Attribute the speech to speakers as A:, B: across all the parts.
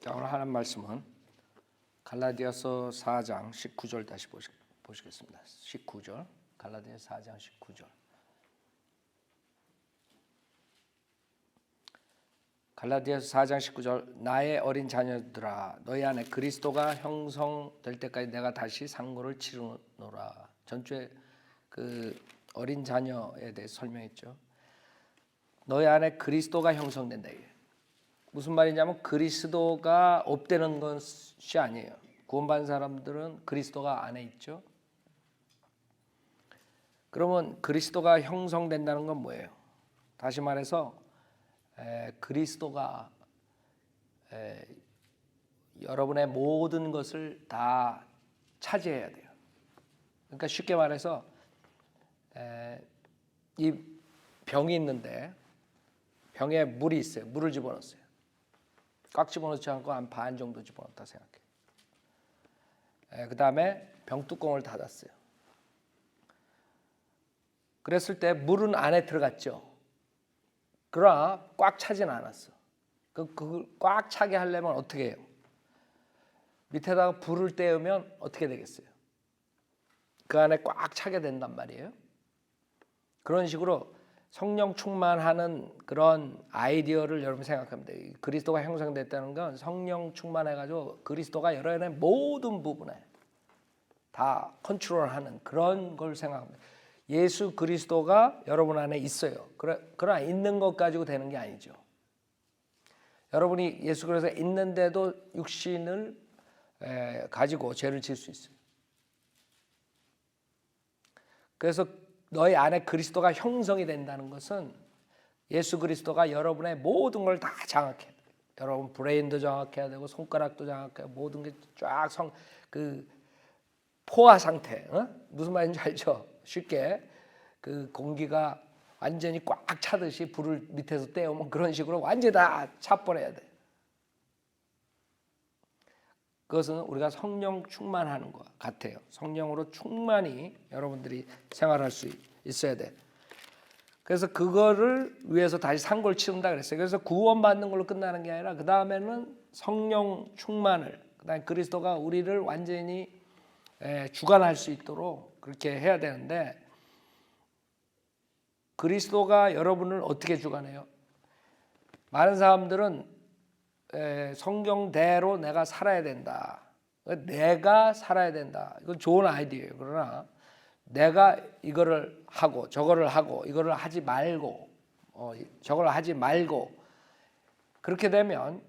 A: 자, 오늘 하는 말씀은 갈라디아서 4장 19절 다시 보시겠습니다. 19절, 갈라디아서 4장 19절. 갈라디아서 4장 19절. 나의 어린 자녀들아, 너희 안에 그리스도가 형성될 때까지 내가 다시 상고를 치르노라. 전주에 그 어린 자녀에 대해 설명했죠. 너희 안에 그리스도가 형성된다. 무슨 말이냐면 그리스도가 없다는 것이 아니에요. 구원받은 사람들은 그리스도가 안에 있죠. 그러면 그리스도가 형성된다는 건 뭐예요? 다시 말해서 그리스도가 여러분의 모든 것을 다 차지해야 돼요. 그러니까 쉽게 말해서 이 병이 있는데 병에 물이 있어요. 물을 집어넣었어요. 꽉 집어넣지 않고 한 반 정도 집어넣었다 생각해요. 그 다음에 병뚜껑을 닫았어요. 그랬을 때 물은 안에 들어갔죠. 그러나 꽉 차진 않았어. 그걸 꽉 차게 하려면 어떻게 해요? 밑에다가 불을 떼우면 어떻게 되겠어요? 그 안에 꽉 차게 된단 말이에요. 그런 식으로 성령 충만하는 그런 아이디어를 여러분 생각하면 돼요. 그리스도가 형성됐다는 건 성령 충만해가지고 그리스도가 여러분의 모든 부분에 다 컨트롤하는 그런 걸 생각합니다. 예수 그리스도가 여러분 안에 있어요. 그러나 있는 것 가지고 되는 게 아니죠. 여러분이 예수 그리스도가 있는데도 육신을 가지고 죄를 지을 수 있어요. 그래서 너희 안에 그리스도가 형성이 된다는 것은 예수 그리스도가 여러분의 모든 걸 다 장악해야 돼요. 여러분 브레인도 장악해야 되고 손가락도 장악해야 모든 게 쫙 그 포화 상태. 무슨 말인지 알죠? 쉽게 그 공기가 완전히 꽉 차듯이 불을 밑에서 떼우면 그런 식으로 완전히 다 차버려야 돼. 그것은 우리가 성령 충만하는 것 같아요. 성령으로 충만히 여러분들이 생활할 수 있어야 돼. 그래서 그거를 위해서 다시 상고를 치른다 그랬어요. 그래서 구원받는 걸로 끝나는 게 아니라 그 다음에는 성령 충만을, 그다음에 그리스도가 우리를 완전히 주관할 수 있도록 그렇게 해야 되는데, 그리스도가 여러분을 어떻게 주관해요? 많은 사람들은 성경대로 내가 살아야 된다. 내가 살아야 된다. 이건 좋은 아이디어예요. 그러나 내가 이거를 하고 저거를 하고 이거를 하지 말고 저걸 하지 말고 그렇게 되면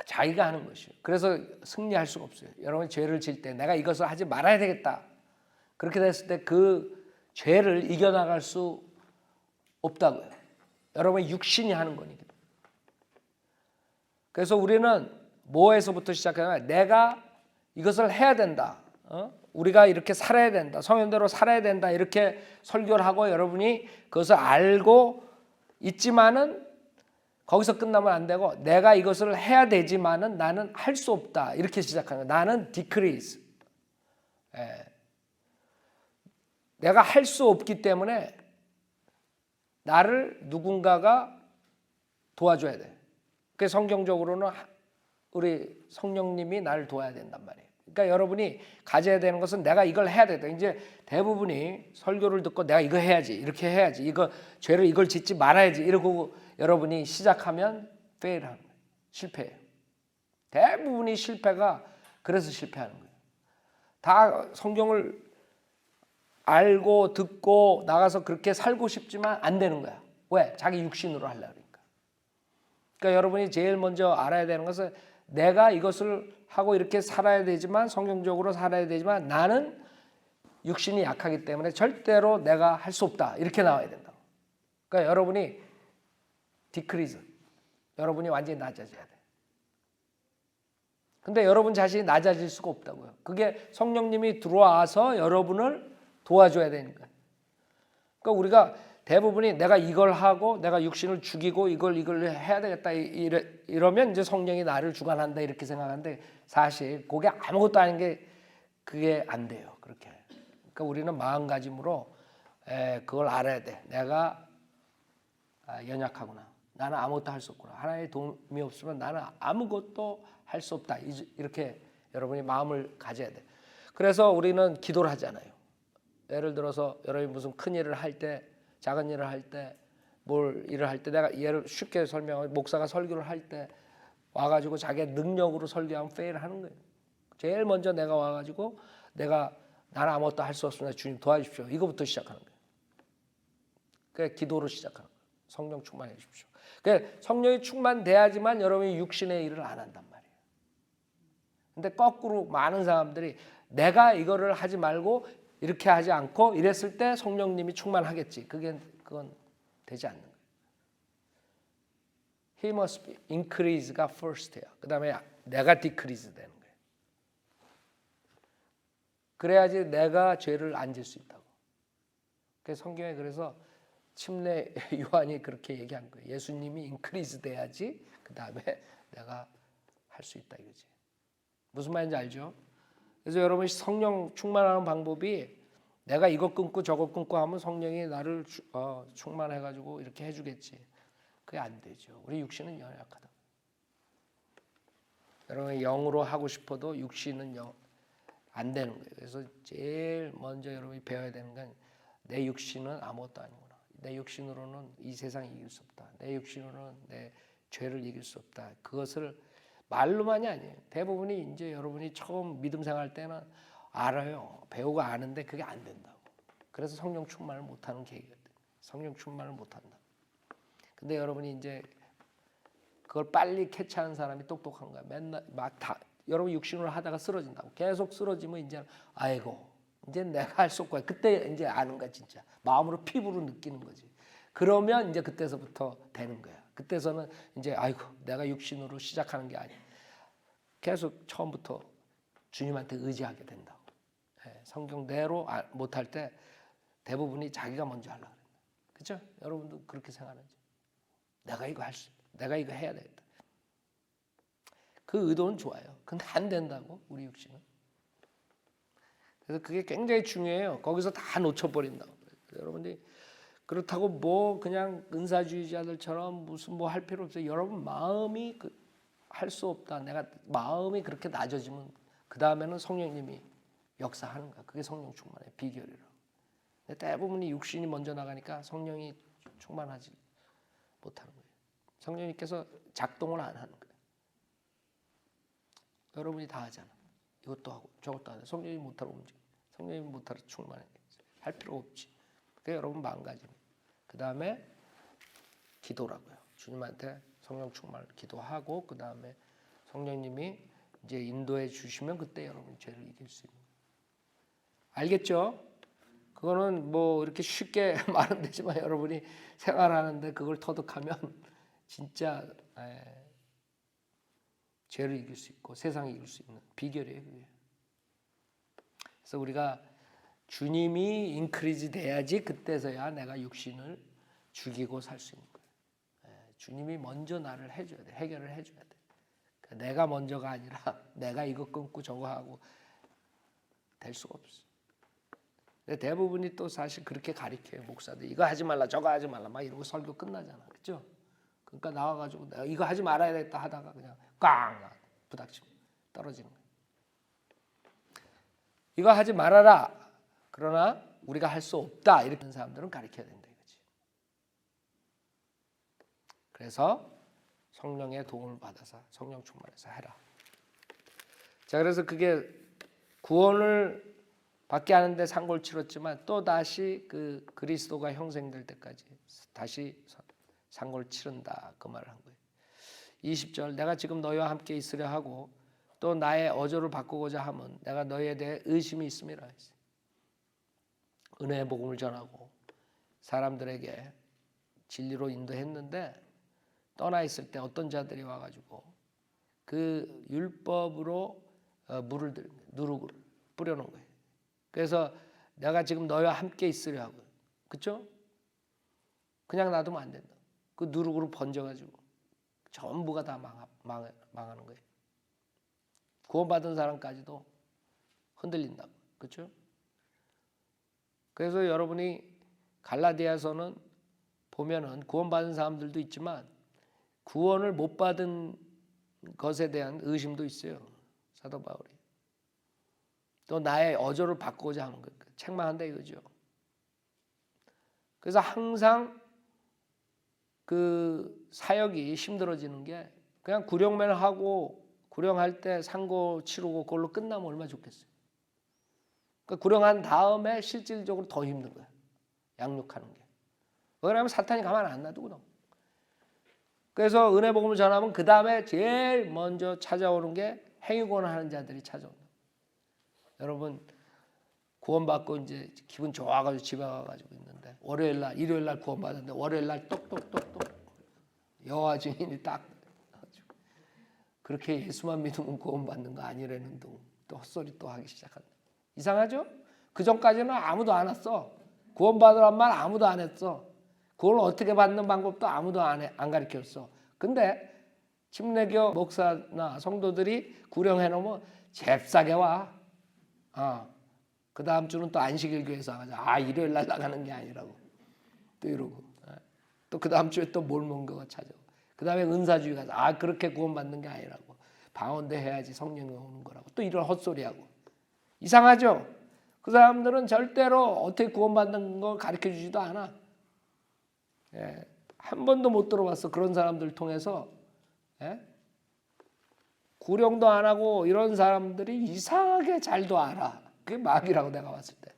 A: 자기가 하는 것이에요. 그래서 승리할 수가 없어요. 여러분이 죄를 질 때 내가 이것을 하지 말아야 되겠다. 그렇게 됐을 때 그 죄를 이겨나갈 수 없다고요. 여러분의 육신이 하는 거니까. 그래서 우리는 뭐에서부터 시작하냐면 내가 이것을 해야 된다. 우리가 이렇게 살아야 된다. 성현대로 살아야 된다. 이렇게 설교를 하고 여러분이 그것을 알고 있지만은 거기서 끝나면 안 되고 내가 이것을 해야 되지만은 나는 할 수 없다. 이렇게 시작하는 거예요. 나는 decrease. 내가 할 수 없기 때문에 나를 누군가가 도와줘야 돼. 그 성경적으로는 우리 성령님이 나를 도와야 된단 말이에요. 그러니까 여러분이 가져야 되는 것은 내가 이걸 해야 된다. 이제 대부분이 설교를 듣고 내가 이거 해야지, 이렇게 해야지, 이거 죄를 이걸 짓지 말아야지 이러고 여러분이 시작하면 fail하는 거예요. 실패해요. 대부분이 실패가 그래서 실패하는 거예요. 다 성경을 알고 듣고 나가서 그렇게 살고 싶지만 안 되는 거야. 왜? 자기 육신으로 하려고. 그러니까 여러분이 제일 먼저 알아야 되는 것은 내가 이것을 하고 이렇게 살아야 되지만 성경적으로 살아야 되지만 나는 육신이 약하기 때문에 절대로 내가 할 수 없다. 이렇게 나와야 된다. 그러니까 여러분이 디크리즈, 여러분이 완전히 낮아져야 돼. 근데 여러분 자신이 낮아질 수가 없다고요. 그게 성령님이 들어와서 여러분을 도와줘야 되는 거예요. 그러니까 우리가 대부분이 내가 이걸 하고 내가 육신을 죽이고 이걸 해야 되겠다 이러면 이제 성령이 나를 주관한다 이렇게 생각하는데 사실 그게 아무것도 아닌 게 그게 안 돼요. 그렇게. 그러니까 우리는 마음가짐으로 그걸 알아야 돼. 내가 연약하구나. 나는 아무것도 할 수 없구나. 하나님의 도움이 없으면 나는 아무것도 할 수 없다. 이렇게 여러분이 마음을 가져야 돼. 그래서 우리는 기도를 하잖아요. 예를 들어서 여러분이 무슨 큰 일을 할 때, 작은 일을 할 때, 뭘 일을 할 때, 내가 예를 쉽게 설명하면 목사가 설교를 할 때 와가지고 자기의 능력으로 설교하면 페일하는 거예요. 제일 먼저 내가 와가지고 나는 아무것도 할 수 없습니다. 주님 도와주십시오. 이거부터 시작하는 거예요. 그게 기도로 시작하는 거예요. 성령 충만해 주십시오. 그러니까 성령이 충만돼야지만 여러분이 육신의 일을 안 한단 말이에요. 근데 거꾸로 많은 사람들이 내가 이거를 하지 말고 이렇게 하지 않고 이랬을 때 성령님이 충만하겠지. 그건 되지 않는 거예요. He must increase가 first야. 그 다음에 내가 decrease 되는 거예요. 그래야지 내가 죄를 안 질 수 있다고. 성경에 그래서 침례 요한이 그렇게 얘기한 거예요. 예수님이 increase 돼야지 그 다음에 내가 할 수 있다 이거지. 무슨 말인지 알죠? 그래서 여러분이 성령 충만하는 방법이 내가 이거 끊고 저거 끊고 하면 성령이 나를 충만해가지고 이렇게 해주겠지. 그게 안 되죠. 우리 육신은 연약하다. 여러분이 영으로 하고 싶어도 육신은 안 되는 거예요. 그래서 제일 먼저 여러분이 배워야 되는 건 내 육신은 아무것도 아니구나. 내 육신으로는 이 세상 이길 수 없다. 내 육신으로는 내 죄를 이길 수 없다. 그것을 말로만이 아니에요. 대부분이 이제 여러분이 처음 믿음 생활 때는 알아요. 배우고 아는데 그게 안 된다고. 그래서 성령 충만을 못하는 계기가 돼요. 성령 충만을 못한다. 근데 여러분이 이제 그걸 빨리 캐치하는 사람이 똑똑한 거야. 맨날 여러분 육신으로 하다가 쓰러진다고. 계속 쓰러지면 이제 아이고 이제 내가 할 수 없고 그때 이제 아는 거야 진짜. 마음으로 피부로 느끼는 거지. 그러면 이제 그때서부터 되는 거야. 그때서는 이제 아이고 내가 육신으로 시작하는 게 아니야. 계속 처음부터 주님한테 의지하게 된다고. 성경대로 못할 때 대부분이 자기가 먼저 하려고 그래. 그렇죠? 여러분도 그렇게 생각하죠. 내가 이거 할 수 있다. 내가 이거 해야 되겠다. 그 의도는 좋아요. 근데 안 된다고 우리 육신은. 그래서 그게 굉장히 중요해요. 거기서 다 놓쳐버린다고. 여러분들이 그렇다고 뭐 그냥 은사주의자들처럼 무슨 뭐 할 필요 없어요. 여러분 마음이 할 수 없다. 내가 마음이 그렇게 낮아지면 그 다음에는 성령님이 역사하는 거야. 그게 성령 충만의 비결이라고. 근데 대부분이 육신이 먼저 나가니까 성령이 충만하지 못하는 거예요. 성령님께서 작동을 안 하는 거예요. 여러분이 다 하잖아. 이것도 하고 저것도 하고 성령이 못하러 움직여. 성령이 못하러 충만해. 할 필요 없지. 그게 여러분 마음가짐이에요. 그 다음에 기도라고요. 주님한테 성령 충만을 기도하고 그 다음에 성령님이 이제 인도해 주시면 그때 여러분 죄를 이길 수 있는 거예요. 알겠죠? 그거는 뭐 이렇게 쉽게 말은 되지만 여러분이 생활하는데 그걸 터득하면 진짜 죄를 이길 수 있고 세상을 이길 수 있는 비결이에요. 그게. 그래서 우리가 주님이 인크리즈 돼야지 그때서야 내가 육신을 죽이고 살 수 있는 거예요. 주님이 먼저 나를 해줘야 돼. 해결을 해줘야 돼. 그러니까 내가 먼저가 아니라 내가 이거 끊고 저거 하고 될 수가 없어. 근데 대부분이 또 사실 그렇게 가르쳐요. 목사들 이거 하지 말라 저거 하지 말라 막 이러고 설교 끝나잖아. 그렇죠? 그러니까 나와가지고 내가 이거 하지 말아야겠다 하다가 그냥 꽝 부닥치고 떨어지는 거예요. 이거 하지 말아라. 그러나 우리가 할 수 없다. 이렇게 하는 사람들은 가르쳐야 된다 이거지. 그래서 성령의 도움을 받아서 성령 충만해서 해라. 자, 그래서 그게 구원을 받게 하는데 상고를 치렀지만 또 다시 그 그리스도가 형성될 때까지 다시 상고를 치른다 그 말을 한 거예요. 20절 내가 지금 너희와 함께 있으려 하고 또 나의 어조를 바꾸고자 함은 내가 너희에 대해 의심이 있음이라 했어요. 은혜의 복음을 전하고 사람들에게 진리로 인도했는데 떠나 있을 때 어떤 자들이 와가지고 그 율법으로 물을 누룩을 뿌려놓은 거예요. 그래서 내가 지금 너희와 함께 있으려 하고, 그렇죠? 그냥 놔두면 안 된다. 그 누룩으로 번져가지고 전부가 다 망하는 거예요. 구원받은 사람까지도 흔들린다고, 그렇죠? 그래서 여러분이 갈라디아서는 보면은 구원받은 사람들도 있지만 구원을 못 받은 것에 대한 의심도 있어요. 사도 바울이. 또 나의 어조를 바꾸고자 하는 거 책망한다 이거죠. 그래서 항상 그 사역이 힘들어지는 게 그냥 구령만 하고 구령할 때 상고 치르고 그걸로 끝나면 얼마나 좋겠어요. 그러니까 구령한 다음에 실질적으로 더 힘든 거예요. 양육하는 게. 왜냐하면 사탄이 가만 안 놔두거든. 그래서 은혜 복음을 전하면 그 다음에 제일 먼저 찾아오는 게 행위구원을 하는 자들이 찾아온다. 여러분 구원받고 이제 기분 좋아가지고 집에 가가지고 있는데 월요일 날, 일요일 날 구원받았는데 월요일 날 똑똑똑똑 여호와 증인이 딱 그렇게 예수만 믿으면 구원받는 거 아니라는 둥 또 헛소리 또 하기 시작한다. 이상하죠? 그 전까지는 아무도 안 했어. 구원받으란 말 아무도 안 했어. 그걸 어떻게 받는 방법도 아무도 안 가르쳤어. 근데 침례교 목사나 성도들이 구령해놓으면 잽싸게 와. 그 다음 주는 또 안식일교회에서 가자. 일요일 날 나가는 게 아니라고. 또 이러고. 또 그 다음 주에 또 뭘 먹은 거가 찾아. 그 다음에 은사주의 가자. 그렇게 구원받는 게 아니라고. 방언대 해야지 성령이 오는 거라고. 또 이런 헛소리하고. 이상하죠? 그 사람들은 절대로 어떻게 구원받는 걸 가르쳐주지도 않아. 한 번도 못 들어봤어. 그런 사람들 통해서. 구령도 안 하고 이런 사람들이 이상하게 잘도 알아. 그게 마귀라고 내가 봤을 때.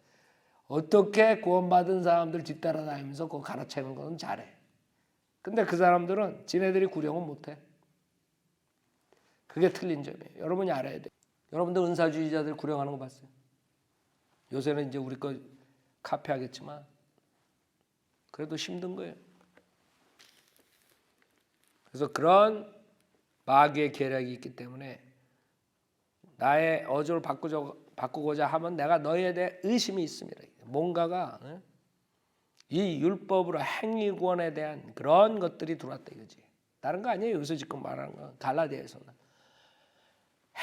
A: 어떻게 구원받은 사람들 뒤따라다니면서 그거 가르치는 건 잘해. 근데 그 사람들은 지네들이 구령은 못해. 그게 틀린 점이에요. 여러분이 알아야 돼. 여러분들 은사주의자들 구령하는 거 봤어요? 요새는 이제 우리 거 카피하겠지만 그래도 힘든 거예요. 그래서 그런 마귀의 계략이 있기 때문에 나의 어조를 바꾸고자 하면 내가 너희에 대해 의심이 있습니다. 뭔가가 이 율법으로 행위구원에 대한 그런 것들이 들어왔다 이거지. 다른 거 아니에요. 여기서 지금 말하는 건 갈라디아에서는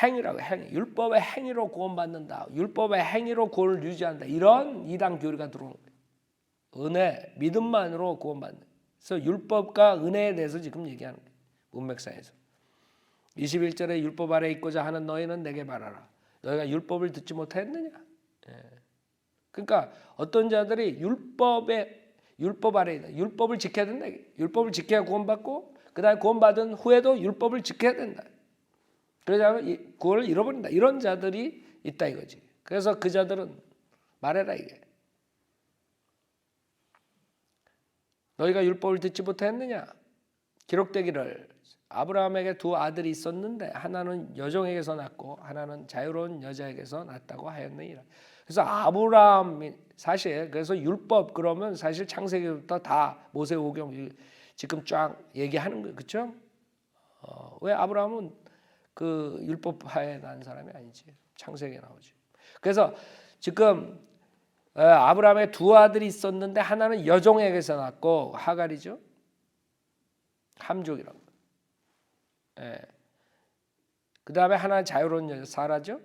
A: 행위라고 행위. 율법의 행위로 구원받는다. 율법의 행위로 구원을 유지한다. 이런 이단 교리가 들어오는 거예요. 은혜, 믿음만으로 구원받는. 그래서 율법과 은혜에 대해서 지금 얘기하는 거예요. 문맥상에서. 21절에 율법 아래 있고자 하는 너희는 내게 말하라. 너희가 율법을 듣지 못했느냐? 그러니까 어떤 자들이 율법 아래 있다. 율법을 지켜야 된다. 율법을 지켜야 구원받고 그다음에 구원받은 후에도 율법을 지켜야 된다. 그러자면 구원을 잃어버린다. 이런 자들이 있다 이거지. 그래서 그 자들은 말해라 이게. 너희가 율법을 듣지 못했느냐? 기록되기를 아브라함에게 두 아들이 있었는데 하나는 여종에게서 낳고 하나는 자유로운 여자에게서 낳았다고 하였느니라. 그래서 아브라함이 사실 그래서 율법 그러면 사실 창세기부터 다 모세오경 지금 쫙 얘기하는 거예요. 그렇죠? 왜 아브라함은 그 율법하에 난 사람이 아니지. 창세기에 나오지. 그래서 지금 아브라함의 두 아들이 있었는데 하나는 여종에게서 낳고 하갈이죠. 함족이라고. 그 다음에 하나는 자유로운 여자 사라죠.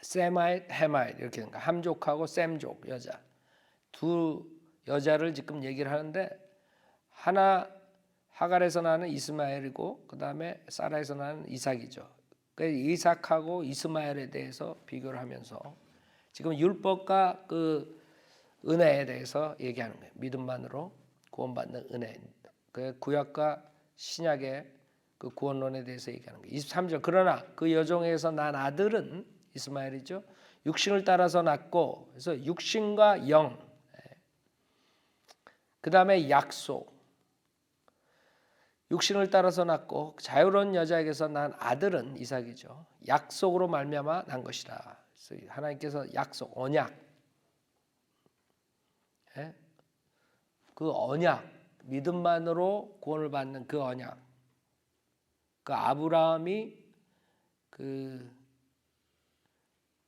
A: 세마잇, 헤마잇 이렇게 되는 거야. 함족하고 셈족 여자 두 여자를 지금 얘기를 하는데 하나 하갈에서 나는 이스마엘이고 그 다음에 사라에서 나는 이삭이죠. 그래서 이삭하고 이스마엘에 대해서 비교를 하면서 지금 율법과 그 은혜에 대해서 얘기하는 거예요. 믿음만으로 구원받는 은혜. 그 구약과 신약의 그 구원론에 대해서 얘기하는 거예요. 23절 그러나 그 여종에서 난 아들은 이스마엘이죠. 육신을 따라서 낳고 그래서 육신과 영 그 다음에 약속 육신을 따라서 낳고 자유로운 여자에게서 난 아들은 이삭이죠. 약속으로 말미암아 난 것이라. 그래서 하나님께서 약속 언약 그 언약 믿음만으로 구원을 받는 그 언약 그 아브라함이 그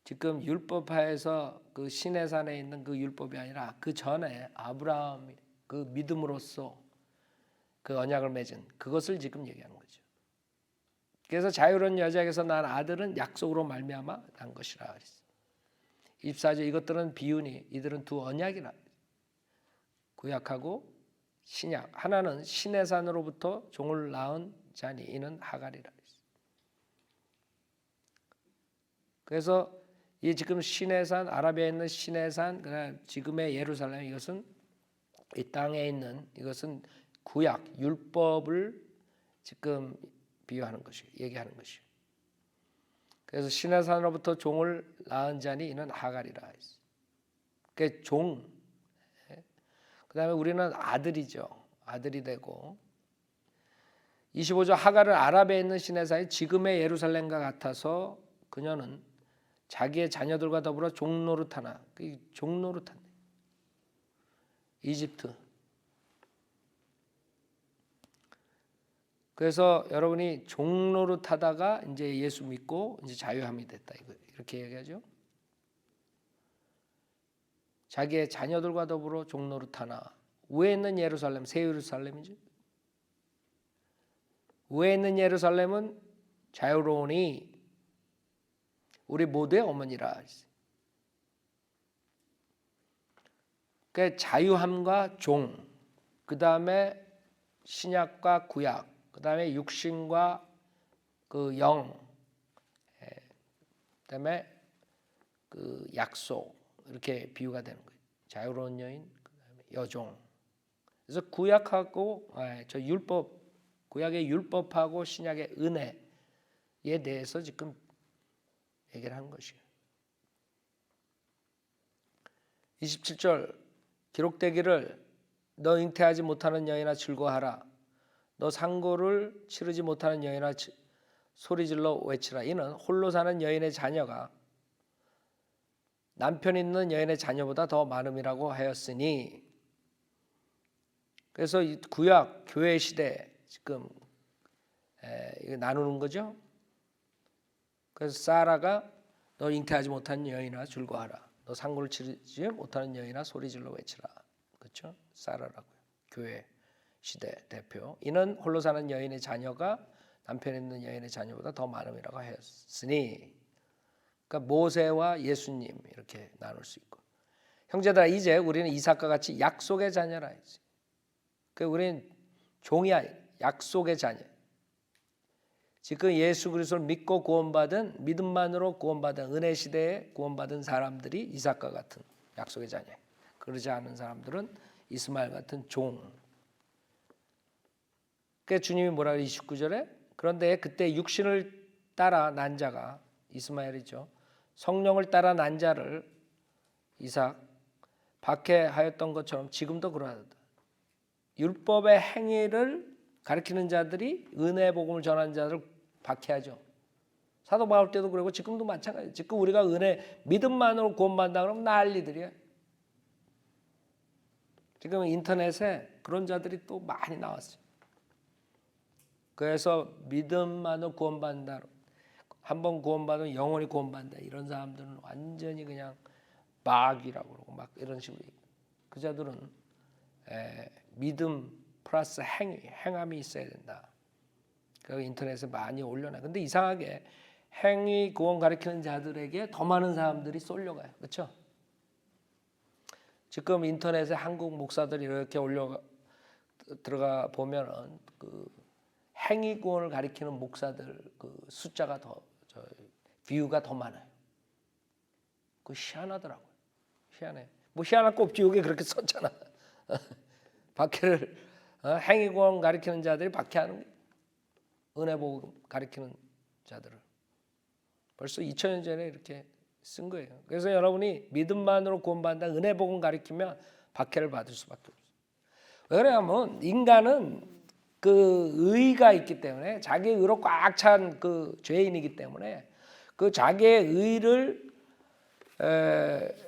A: 지금 율법하에서 그 시내산에 있는 그 율법이 아니라 그 전에 아브라함이 그 믿음으로써 그 언약을 맺은 그것을 지금 얘기하는 거죠. 그래서 자유로운 여자에게서 난 아들은 약속으로 말미암아 난 것이라 그랬어. 24절 이것들은 비유니 이들은 두 언약이라. 구약하고 신약, 하나는 신의 산으로부터 종을 낳은 자니 이는 하갈이라. 그래서 이 지금 신의 산, 아라비아에 있는 신의 산, 그다음 지금의 예루살렘, 이것은 이 땅에 있는 이것은 구약 율법을 지금 비유하는 것이에요. 얘기하는 것이에요. 그래서 신의 산으로부터 종을 낳은 자니 이는 하갈이라. 그 종. 그다음에 우리는 아들이죠. 아들이 되고 25절 하갈은 아라비아에 있는 신의 산이 지금의 예루살렘과 같아서 그녀는 자기의 자녀들과 더불어 종노릇하나. 그 종노릇한대. 이집트. 그래서 여러분이 종노릇하다가 이제 예수 믿고 이제 자유함이 됐다. 이렇게 얘기하죠. 자기의 자녀들과 더불어 종노릇하나. 위에 있는 예루살렘, 새 예루살렘이죠. 위에 있는 예루살렘은 자유로우니 우리 모두의 어머니라. 그 자유함과 종, 그 다음에 신약과 구약, 그 다음에 육신과 그 영, 그 다음에 그 약속, 이렇게 비유가 되는 거예요. 자유로운 여인, 그 다음에 여종. 그래서 구약하고 저 율법, 구약의 율법하고 신약의 은혜에 대해서 지금 얘기를 하는 것이에요. 27절 기록되기를 너 잉태하지 못하는 여인아 즐거워하라. 너 상고를 치르지 못하는 여인아 소리질러 외치라. 이는 홀로 사는 여인의 자녀가 남편 있는 여인의 자녀보다 더 많음이라고 하였으니. 그래서 이 구약 교회 시대 지금 이거 나누는 거죠. 그래서 사라가 너 잉태하지 못한 여인아 즐거워하라. 너 상고를 치르지 못하는 여인아 소리질러 외치라. 그렇죠? 사라라고요. 교회 시대 대표. 이는 홀로 사는 여인의 자녀가 남편 있는 여인의 자녀보다 더 많음이라고 하였으니. 그러니까 모세와 예수님 이렇게 나눌 수 있고. 형제들아 이제 우리는 이삭과 같이 약속의 자녀라. 그러니까 우리는 종이 아니라 약속의 자녀. 지금 예수 그리스도를 믿고 구원받은 믿음만으로 구원받은 은혜 시대에 구원받은 사람들이 이삭과 같은 약속의 자녀. 그러지 않은 사람들은 이스마엘 같은 종. 그러니까 주님이 뭐라 그래요? 29절에 그런데 그때 육신을 따라 난 자가 이스마엘이죠. 성령을 따라 난 자를 이삭 박해하였던 것처럼 지금도 그러하다. 율법의 행위를 가리키는 자들이 은혜 복음을 전하는 자들을 박해하죠. 사도 바울 때도 그러고 지금도 마찬가지예요. 지금 우리가 은혜 믿음만으로 구원받는다 그러면 난리들이에요. 지금 인터넷에 그런 자들이 또 많이 나왔어요. 그래서 믿음만으로 구원받는다. 한번 구원받으면 영원히 구원받는다. 이런 사람들은 완전히 그냥 마귀라고 그러고 막 이런 식으로. 그 자들은 믿음 플러스 행함이 있어야 된다. 그 인터넷에 많이 올려놔. 근데 이상하게 행위 구원 가르치는 자들에게 더 많은 사람들이 쏠려가요. 그렇죠? 지금 인터넷에 한국 목사들이 이렇게 들어가 보면은 그 행위 구원을 가리키는 목사들 그 숫자가 뷰가 더 많아요. 그 희한하더라고요. 희한해. 뭐 희한할 거 없지. 여기 그렇게 썼잖아. 박해를 행위 구원 가리키는 자들이 박해하는 거예요. 은혜 복음 가리키는 자들을 벌써 2000년 전에 이렇게 쓴 거예요. 그래서 여러분이 믿음만으로 구원받는다 은혜 복음 가리키면 박해를 받을 수밖에 없어요. 왜 그러냐면 인간은 그 의가 있기 때문에 자기의 의로 꽉 찬 그 죄인이기 때문에 그 자기의 의를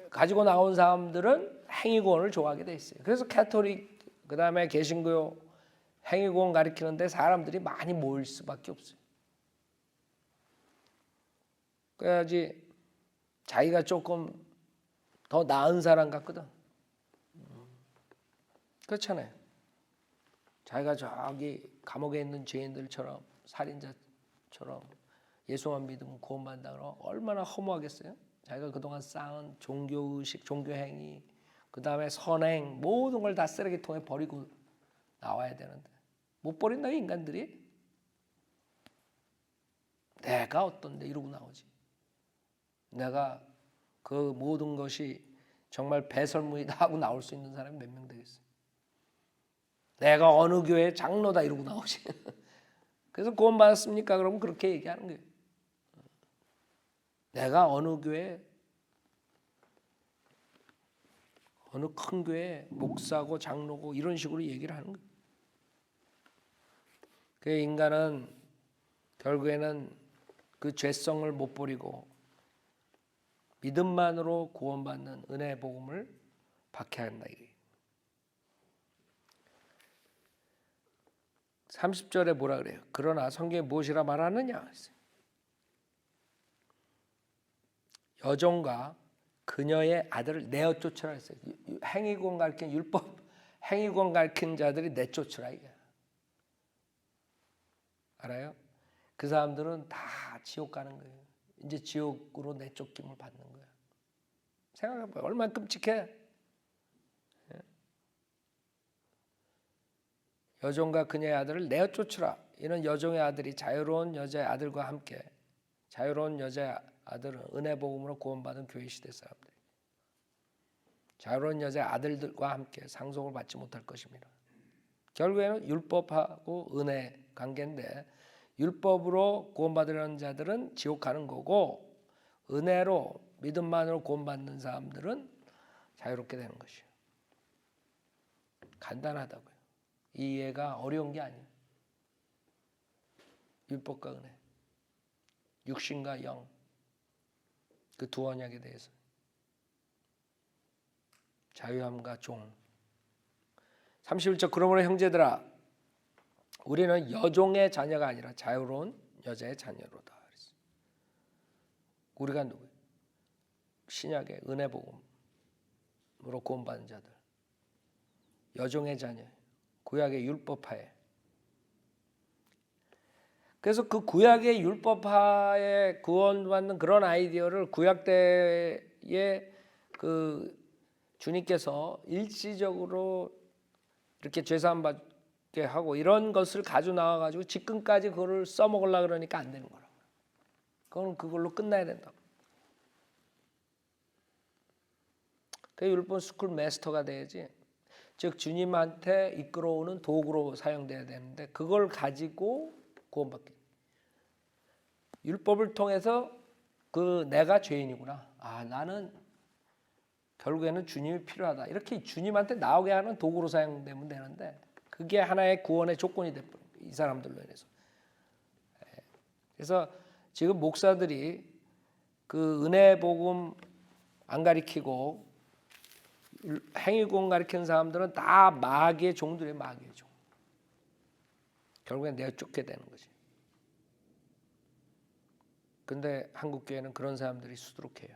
A: 가지고 나온 사람들은 행위구원을 좋아하게 돼 있어요. 그래서 캐토릭 그다음에 개신교 행위구원 가리키는데 사람들이 많이 모일 수밖에 없어요. 그래야지 자기가 조금 더 나은 사람 같거든. 그렇잖아요. 자기가 저기 감옥에 있는 죄인들처럼 살인자처럼 예수만 믿으면 구원받는다 그러면 얼마나 허무하겠어요. 자기가 그동안 쌓은 종교의식, 종교행위, 그 다음에 선행 모든 걸 다 쓰레기통에 버리고 나와야 되는데 못 버린다 인간들이. 내가 어떤데 이러고 나오지. 내가 그 모든 것이 정말 배설물이다 하고 나올 수 있는 사람이 몇 명 되겠어요. 내가 어느 교회 장로다 이러고 나오지. 그래서 구원받았습니까? 그러면 그렇게 얘기하는 거예요. 내가 어느 교회 어느 큰 교회 목사고 장로고 이런 식으로 얘기를 하는 거예요. 그 인간은 결국에는 그 죄성을 못 버리고 믿음만으로 구원받는 은혜의 복음을 받게 한다. 30절에 뭐라 그래요? 그러나 성경에 무엇이라 말하느냐? 여종과 그녀의 아들을 내어 쫓으라 했어요. 행위권 가르친 율법, 행위권 가르친 자들이 내쫓으라 이게. 알아요? 그 사람들은 다 지옥 가는 거예요. 이제 지옥으로 내쫓김을 받는 거예요. 생각해봐요. 얼마나 끔찍해. 여종과 그녀의 아들을 내어 쫓으라. 이는 여종의 아들이 자유로운 여자의 아들과 함께, 자유로운 여자의 아들은 은혜 복음으로 구원받은 교회 시대 사람들. 자유로운 여자의 아들들과 함께 상속을 받지 못할 것입니다. 결국에는 율법하고 은혜 관계인데 율법으로 구원받으려는 자들은 지옥 가는 거고 은혜로 믿음만으로 구원받는 사람들은 자유롭게 되는 것이에요. 간단하다고요. 이 이해가 어려운 게 아니에요. 율법과 은혜, 육신과 영, 그 두 언약에 대해서 자유함과 종. 31절 그러므로 형제들아 우리는 여종의 자녀가 아니라 자유로운 여자의 자녀로다. 우리가 누구예요? 신약의 은혜 복음으로 구원받은 자들. 여종의 자녀, 구약의 율법하에. 그래서 그 구약의 율법하에 구원받는 그런 아이디어를 구약 때에 그 주님께서 일시적으로 이렇게 죄사함 받게 하고 이런 것을 가지고 나와가지고 지금까지 그걸 써먹으려고 그러니까 안 되는 거라고. 그건 그걸로 끝나야 된다고. 그 율법 스쿨 마스터가 돼야지. 즉 주님한테 이끌어오는 도구로 사용돼야 되는데 그걸 가지고 구원받게. 율법을 통해서 그 내가 죄인이구나. 아 나는 결국에는 주님이 필요하다. 이렇게 주님한테 나오게 하는 도구로 사용되면 되는데 그게 하나의 구원의 조건이 돼 버린 이 사람들로 인해서. 그래서 지금 목사들이 그 은혜 복음 안 가리키고 행위공 가리키는 사람들은 다 마귀의 종들이에요. 마귀의 종. 결국엔 내가 쫓게 되는 거지. 근데 한국 교회는 그런 사람들이 수두룩해요.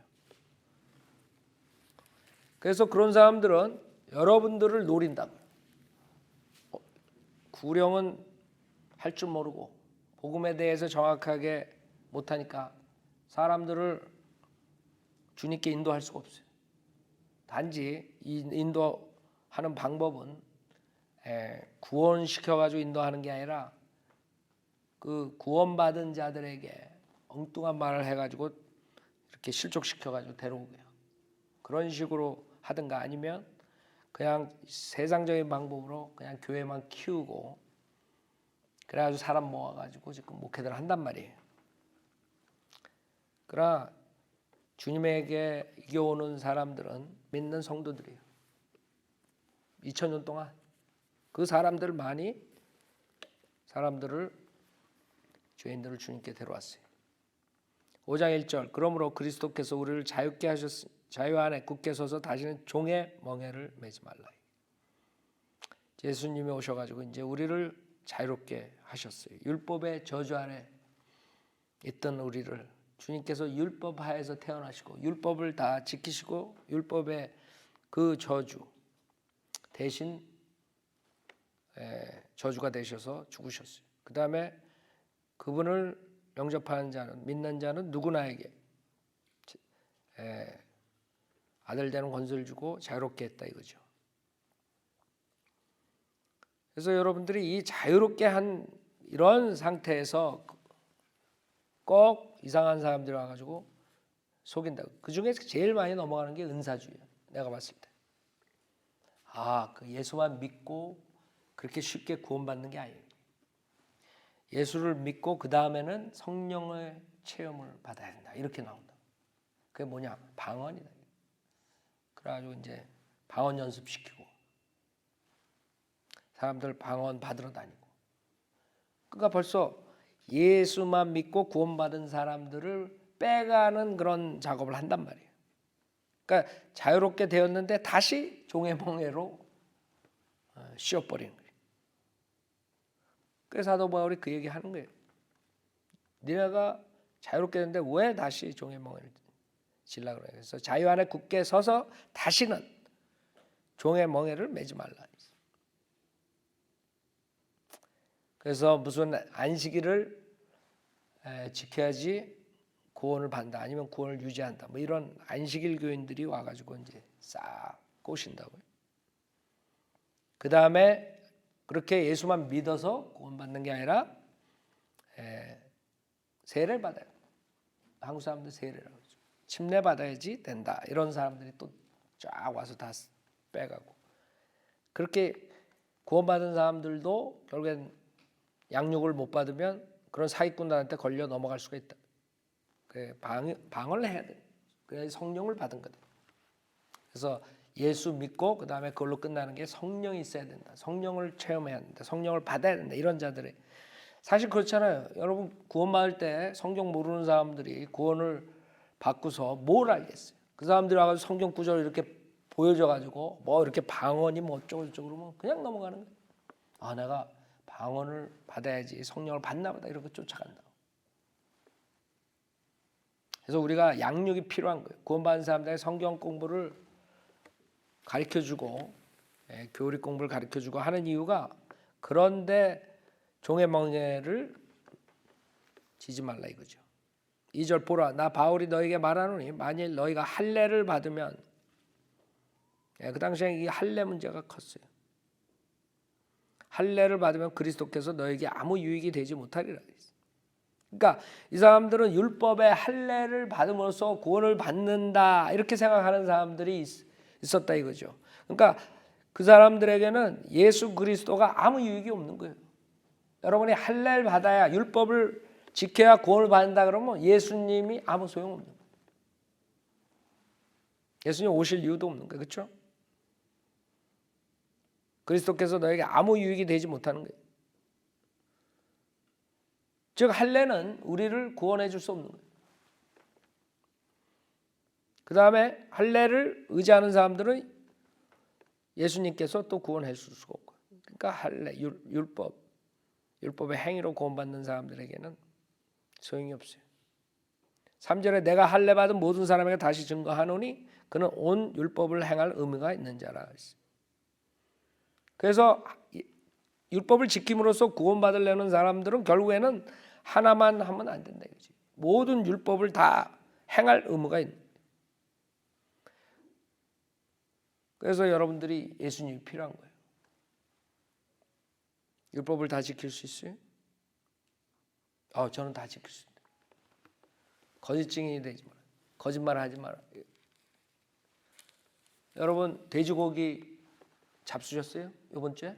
A: 그래서 그런 사람들은 여러분들을 노린다고요. 구령은 할 줄 모르고 복음에 대해서 정확하게 못하니까 사람들을 주님께 인도할 수가 없어요. 단지 이 인도하는 방법은 구원시켜가지고 인도하는 게 아니라 그 구원받은 자들에게 엉뚱한 말을 해가지고 이렇게 실족시켜가지고 데려오고요. 그런 식으로 하든가 아니면 그냥 세상적인 방법으로 그냥 교회만 키우고 그래가지고 사람 모아가지고 지금 목회들을 한단 말이에요. 그러나 주님에게 이겨오는 사람들은 믿는 성도들이에요. 2000년 동안 그 사람들 많이 죄인들을 주님께 데려왔어요. 5장 1절 그러므로 그리스도께서 우리를 자유케 하셨으니 자유 안에 굳게 서서 다시는 종의 멍에를 매지 말라. 예수님이 오셔가지고 이제 우리를 자유롭게 하셨어요. 율법의 저주 아래 있던 우리를 주님께서 율법 하에서 태어나시고 율법을 다 지키시고 율법의 그 저주 대신 저주가 되셔서 죽으셨어요. 그 다음에 그분을 영접하는 자는 믿는 자는 누구나에게 아들 되는 권세를 주고 자유롭게 했다 이거죠. 그래서 여러분들이 이 자유롭게 한 이런 상태에서 꼭 이상한 사람들이 와가지고 속인다고. 그 중에서 제일 많이 넘어가는 게 은사주의야. 내가 봤을 때. 그 예수만 믿고 그렇게 쉽게 구원받는 게 아니에요. 예수를 믿고 그 다음에는 성령의 체험을 받아야 된다. 이렇게 나온다. 그게 뭐냐? 방언이다. 그래가지고 이제 방언 연습시키고 사람들 방언 받으러 다니고. 그러니까 벌써 예수만 믿고 구원받은 사람들을 빼가는 그런 작업을 한단 말이에요. 그러니까 자유롭게 되었는데 다시 종의 멍에로 씌워버리는 거예요. 그래서 사도 바울이 그 얘기 하는 거예요. 네가 자유롭게 됐는데 왜 다시 종의 멍에를 지려고 그래? 그래서 자유 안에 굳게 서서 다시는 종의 멍에를 매지 말라. 그래서 무슨 안식일을 지켜야지 구원을 받는다, 아니면 구원을 유지한다, 뭐 이런 안식일 교인들이 와가지고 이제 싹 꼬신다고요. 그 다음에 그렇게 예수만 믿어서 구원받는 게 아니라 세례를 받아요. 한국 사람들 세례라고 하죠. 침례 받아야지 된다. 이런 사람들이 또 쫙 와서 다 빼가고, 그렇게 구원받은 사람들도 결국엔 양육을 못 받으면 그런 사기꾼들한테 걸려 넘어갈 수가 있다. 방언을 해야 돼. 그래야 성령을 받은 거다. 그래서 예수 믿고 그 다음에 그걸로 끝나는 게 성령이 있어야 된다. 성령을 체험해야 된다. 성령을 받아야 된다. 이런 자들이 사실 그렇잖아요. 여러분 구원받을 때 성경 모르는 사람들이 구원을 받고서 뭘 알겠어요? 그 사람들이 와가지고 성경 구절을 이렇게 보여줘가지고 뭐 이렇게 방언이 뭐 어쩌고 저쩌고 그러면 그냥 넘어가는 거예요. 내가 방언을 받아야지 성령을 받나 보다 이렇게 쫓아간다. 그래서 우리가 양육이 필요한 거예요. 구원받은 사람들에게 성경 공부를 가르쳐주고 교리 공부를 가르쳐주고 하는 이유가, 그런데 종의 멍에를 지지 말라 이거죠. 2절 보라, 나 바울이 너에게 말하노니 만일 너희가 할례를 받으면, 그 당시에 이 할례 문제가 컸어요. 할례를 받으면 그리스도께서 너에게 아무 유익이 되지 못하리라. 그러니까 이 사람들은 율법의 할례를 받음으로써 구원을 받는다 이렇게 생각하는 사람들이 있었다 이거죠. 그러니까 그 사람들에게는 예수 그리스도가 아무 유익이 없는 거예요. 여러분이 할례를 받아야, 율법을 지켜야 구원을 받는다 그러면 예수님이 아무 소용없는 거예요. 예수님 오실 이유도 없는 거예요. 그렇죠? 그리스도께서 너에게 아무 유익이 되지 못하는 거예요. 즉 할례는 우리를 구원해 줄 수 없는 거예요. 그 다음에 할례를 의지하는 사람들은 예수님께서 또 구원해 줄 수가 없고, 그러니까 할례, 율법의 행위로 구원받는 사람들에게는 소용이 없어요. 3절에 내가 할례 받은 모든 사람에게 다시 증거하노니 그는 온 율법을 행할 의무가 있는 자라 했어요. 그래서 율법을 지킴으로써 구원받으려는 사람들은 결국에는 하나만 하면 안 된다 이거지. 모든 율법을 다 행할 의무가 있는. 그래서 여러분들이 예수님이 필요한 거예요. 율법을 다 지킬 수 있어요? 저는 다 지킬 수 있다. 거짓증인이 되지 마라. 거짓말 하지 마라. 여러분 돼지고기 잡수셨어요? 이번 주에?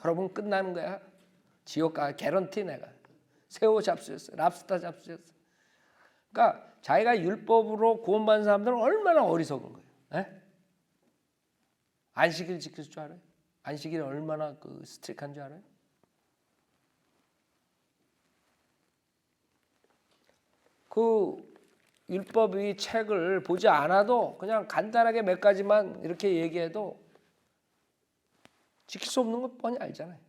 A: 여러분 끝나는 거야. 지옥 가 개런티. 내가 새우 잡수셨어요. 랍스터 잡수셨어요. 그러니까 자기가 율법으로 구원받은 사람들은 얼마나 어리석은 거예요. 에? 안식일 지킬 줄 알아요? 안식일이 얼마나 스트릭한 줄 알아요? 그 율법의 책을 보지 않아도 그냥 간단하게 몇 가지만 이렇게 얘기해도 지킬 수 없는 것 뻔히 알잖아요.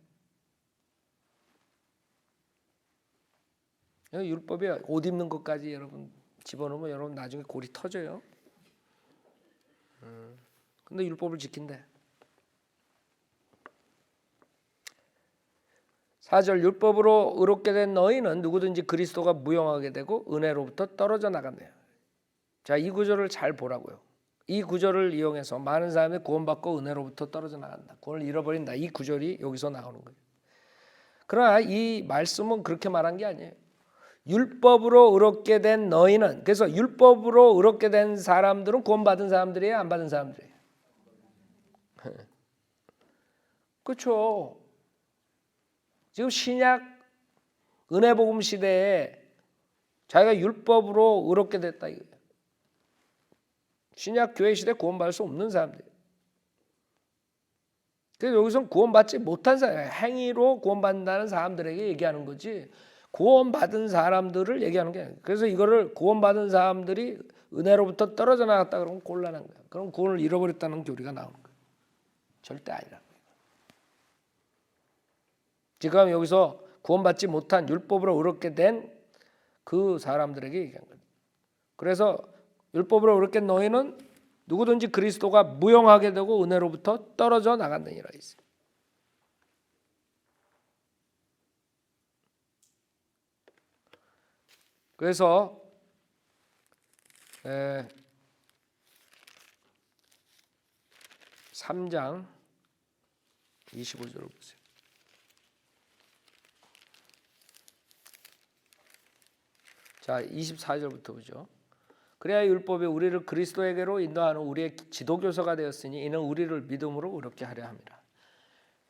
A: 율법이 옷 입는 것까지 여러분 집어넣으면 여러분 나중에 골이 터져요. 근데 율법을 지킨대. 4절 율법으로 의롭게 된 너희는 누구든지 그리스도가 무용하게 되고 은혜로부터 떨어져 나갔네요. 자, 이 구절을 잘 보라고요. 이 구절을 이용해서 많은 사람들이 구원받고 은혜로부터 떨어져 나간다. 구원을 잃어버린다. 이 구절이 여기서 나오는 거예요. 그러나 이 말씀은 그렇게 말한 게 아니에요. 율법으로 의롭게 된 너희는, 그래서 율법으로 의롭게 된 사람들은 구원받은 사람들이에요, 안 받은 사람들이에요? 그렇죠. 지금 신약 은혜복음 시대에 자기가 율법으로 의롭게 됐다 이거예요. 신약 교회 시대 구원받을 수 없는 사람들이에요. 그래서 여기서는 구원받지 못한 사람, 행위로 구원받는다는 사람들에게 얘기하는 거지 구원받은 사람들을 얘기하는 게 아니에요. 그래서 이거를 구원받은 사람들이 은혜로부터 떨어져 나갔다 그러면 곤란한 거야. 그럼 구원을 잃어버렸다는 교리가 나오는 거예요. 절대 아니라는 거예요. 지금 여기서 구원받지 못한 율법으로 의롭게 된 그 사람들에게 얘기한 거예요. 그래서 율법으로 의롭게 너희는 누구든지 그리스도가 무용하게 되고 은혜로부터 떨어져 나갔느니라 했어요. 그래서 3장 25절을 보세요. 자, 24절부터 보죠. 그래야 율법이 우리를 그리스도에게로 인도하는 우리의 지도교서가 되었으니 이는 우리를 믿음으로 의롭게 하려 함이라.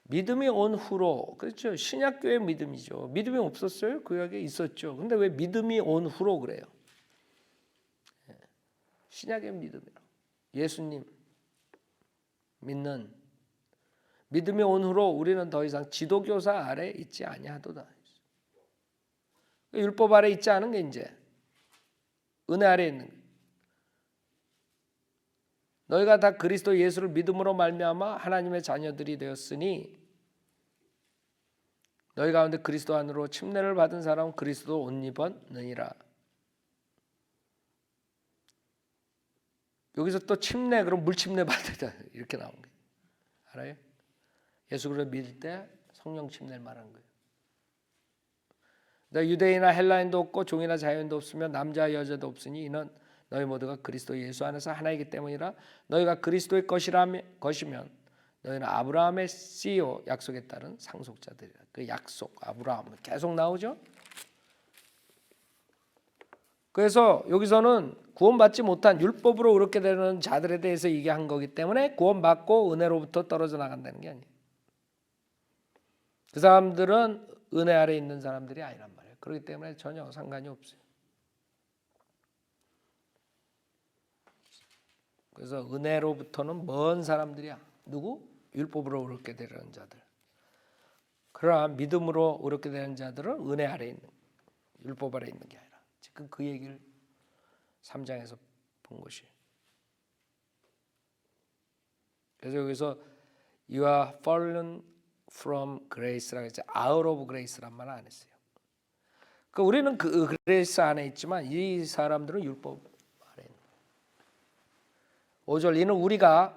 A: 믿음이 온 후로, 그렇죠. 신약교회 믿음이죠. 믿음이 없었어요? 구약에 있었죠. 근데 왜 믿음이 온 후로 그래요? 신약의 믿음이요. 예수님 믿는 믿음이 온 후로 우리는 더 이상 지도교사 아래 있지 아니하도다. 율법 아래 있지 않은 게 이제 은혜 아래 있는 거예요. 너희가 다 그리스도 예수를 믿음으로 말미암아 하나님의 자녀들이 되었으니 너희 가운데 그리스도 안으로 침례를 받은 사람은 그리스도 옷 입었느니라. 여기서 또 침례, 그럼 물침례 받으다 이렇게 나온 거예요. 알아요? 예수 그리스도 믿을 때 성령 침례를 말하는 거예요. 너 유대인이나 헬라인도 없고 종이나 자유인도 없으며 남자 여자도 없으니 이는 너희 모두가 그리스도 예수 안에서 하나이기 때문이라. 너희가 그리스도의 것이면 너희는 아브라함의 씨요 약속에 따른 상속자들이라. 그 약속 아브라함 계속 나오죠. 그래서 여기서는 구원받지 못한 율법으로 의롭게 되는 자들에 대해서 얘기한 거기 때문에 구원받고 은혜로부터 떨어져 나간다는 게 아니에요. 그 사람들은 은혜 아래 있는 사람들이 아니란 말이에요. 그렇기 때문에 전혀 상관이 없어요. 그래서 은혜로부터는 먼 사람들이야. 누구? 율법으로 의롭게 되는 자들. 그러나 믿음으로 의롭게 되는 자들은 은혜 아래 있는, 율법 아래 있는 게 아니라 지금 그 얘기를 3장에서 본 것이에요. 그래서 여기서 You are fallen from grace라고 했죠. Out of grace란 말은 안 했어요. 그러니까 우리는 그 그레이스 안에 있지만 이 사람들은 율법 아래 있는 거예요. 5절 이는 우리가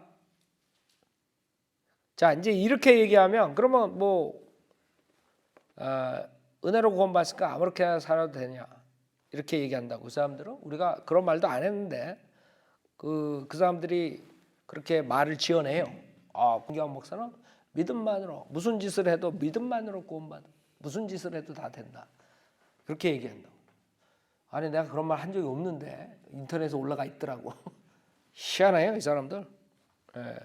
A: 자 이제 이렇게 얘기하면 그러면 뭐 은혜로 구원받으니까 아무렇게 살아도 되냐 이렇게 얘기한다고. 그 사람들은 우리가 그런 말도 안 했는데 그 사람들이 그렇게 말을 지어내요. 김경환 목사는 믿음만으로 무슨 짓을 해도 믿음만으로 구원받아. 무슨 짓을 해도 다 된다. 그렇게 얘기한다고. 아니 내가 그런 말 한 적이 없는데 인터넷에 올라가 있더라고. 희한해요 이 사람들. 예.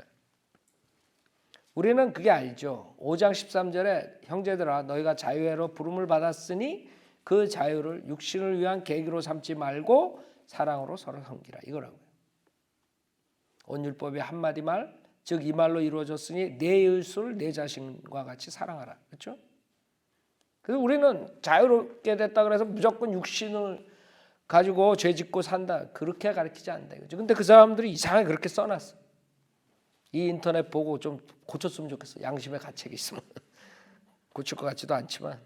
A: 우리는 그게 알죠. 5장 13절에 형제들아 너희가 자유회로 부름을 받았으니 그 자유를 육신을 위한 계기로 삼지 말고 사랑으로 서로 섬기라 이거라고요. 온 율법의 한마디 말, 즉 이 말로 이루어졌으니 내 이웃을 내 자신과 같이 사랑하라. 그렇죠? 그래서 우리는 자유롭게 됐다 그래서 무조건 육신을 가지고 죄 짓고 산다 그렇게 가르치지 않는다 이거죠. 근데 그 사람들이 이상하게 그렇게 써놨어. 이 인터넷 보고 좀 고쳤으면 좋겠어. 양심의 가책이 있으면 고칠 것 같지도 않지만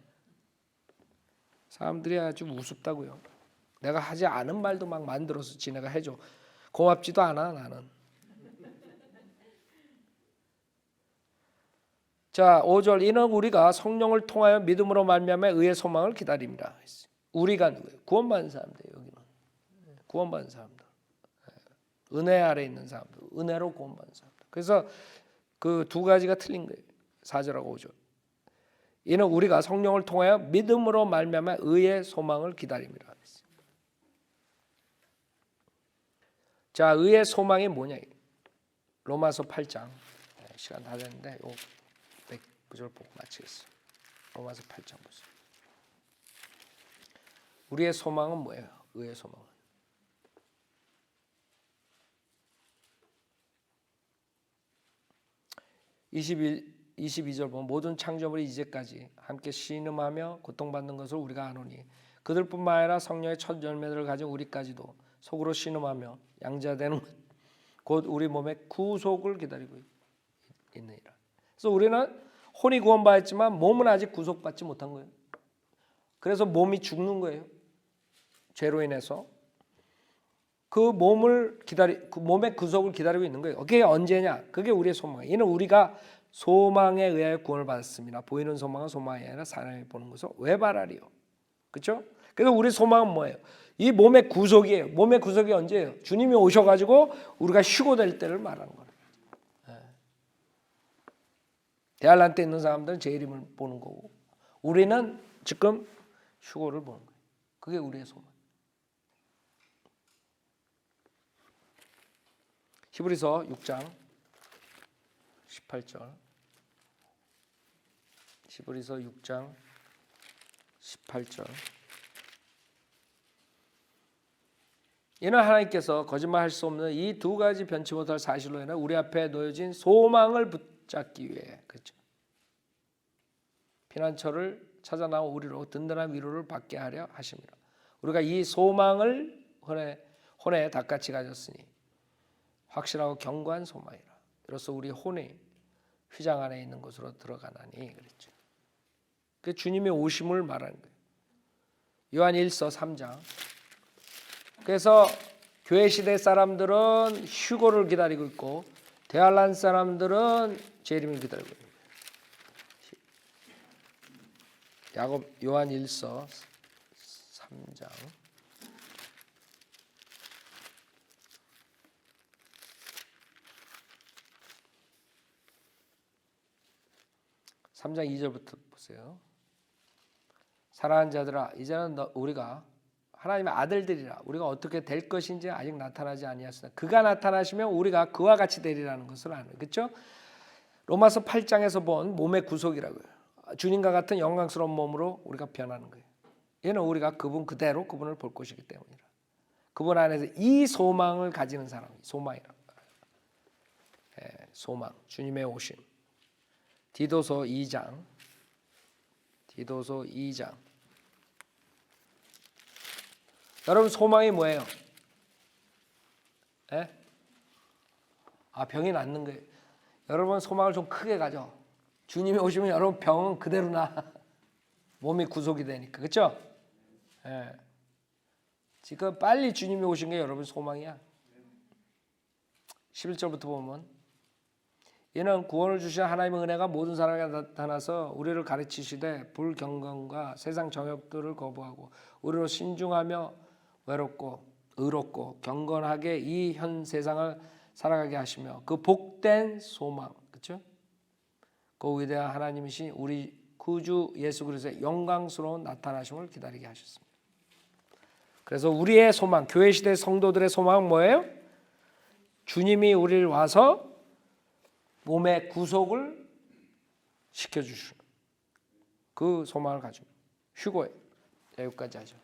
A: 사람들이 아주 우습다고요. 내가 하지 않은 말도 막 만들어서 지네가 해줘. 고맙지도 않아 나는. 자 5절 이는 우리가 성령을 통하여 믿음으로 말미암아 의의 소망을 기다립니다. 우리가 누구예요? 구원받은 사람들. 여기는 구원받은 사람들. 은혜 아래 있는 사람들, 은혜로 구원받는 사람들. 그래서 그 두 가지가 틀린 거예요. 4절하고 5절. 이는 우리가 성령을 통하여 믿음으로 말미암아 의의 소망을 기다림이라. 자, 의의 소망이 뭐냐? 로마서 8장. 시간 다 됐는데 요 109절 보고 마치겠어요. 로마서 8장 보세요. 우리의 소망은 뭐예요? 의의 소망은. 22절 보면 모든 창조물이 이제까지 함께 신음하며 고통받는 것을 우리가 아노니 그들뿐만 아니라 성령의 첫 열매들을 가진 우리까지도 속으로 신음하며 양자되는 곧 우리 몸의 구속을 기다리고 있느니라. 그래서 우리는 혼이 구원받았지만 몸은 아직 구속받지 못한 거예요. 그래서 몸이 죽는 거예요. 죄로 인해서 그 몸의 구속을 기다리고 있는 거예요. 그게 언제냐? 그게 우리의 소망이에요. 이는 우리가 소망에 의하여 구원을 받았습니다. 보이는 소망은 소망이 아니라 사람이 보는 것을 왜 바라리요? 그렇죠? 그래서 우리 소망은 뭐예요? 이 몸의 구속이에요. 몸의 구속이 언제예요? 주님이 오셔가지고 우리가 휴고될 때를 말하는 거예요. 대할란 때 있는 사람들은 제 이름을 보는 거고 우리는 지금 휴고를 보는 거예요. 그게 우리의 소망. 히브리서 6장 18절. 히브리서 6장 18절. 이는 하나님께서 거짓말할 수 없는 이 두 가지 변치 못할 사실로 인해 우리 앞에 놓여진 소망을 붙잡기 위해 그렇죠. 피난처를 찾아 나온 우리로 든든한 위로를 받게 하려 하십니다. 우리가 이 소망을 혼에 닭같이 가졌으니 확실하고 견고한 소망이라. 이로써 우리 혼이 휘장 안에 있는 곳으로 들어가나니 그랬죠. 그 주님의 오심을 말하는 거예요. 요한 1서 3장. 그래서 교회 시대 사람들은 휴고를 기다리고 있고 대할란 사람들은 재림을 기다리고 있는 거예요. 요한 1서 3장. (3장) 2절부터 보세요. 사랑하는 자들아 이제는 우리가 하나님의 아들들이라 우리가 어떻게 될 것인지 아직 나타나지 아니하였으나 그가 나타나시면 우리가 그와 같이 되리라는 것을 아는 그렇죠? 로마서 8장에서 본 몸의 구속이라고요. 주님과 같은 영광스러운 몸으로 우리가 변하는 거예요. 얘는 우리가 그분 그대로 그분을 볼 것이기 때문이라. 그분 안에서 이 소망을 가지는 사람이 소망이라고. 소망, 주님의 오심. 디도서 2장. 여러분 소망이 뭐예요? 병이 낫는 거예요. 여러분 소망을 좀 크게 가져. 주님이 오시면 여러분 병은 그대로 나. 몸이 구속이 되니까. 그렇죠? 지금 빨리 주님이 오신 게 여러분 소망이야. 11절부터 보면 이는 구원을 주신 하나님의 은혜가 모든 사람에게 나타나서 우리를 가르치시되 불경건과 세상 정욕들을 거부하고 우리로 신중하며 외롭고 의롭고 경건하게 이 현 세상을 살아가게 하시며 그 복된 소망 그렇죠? 그 위대한 하나님이신 우리 구주 예수 그리스도의 영광스러운 나타나심을 기다리게 하셨습니다. 그래서 우리의 소망, 교회 시대 성도들의 소망은 뭐예요? 주님이 우리를 와서 몸의 구속을 시켜주시는 그 소망을 가지고 휴고에 여기까지 하죠.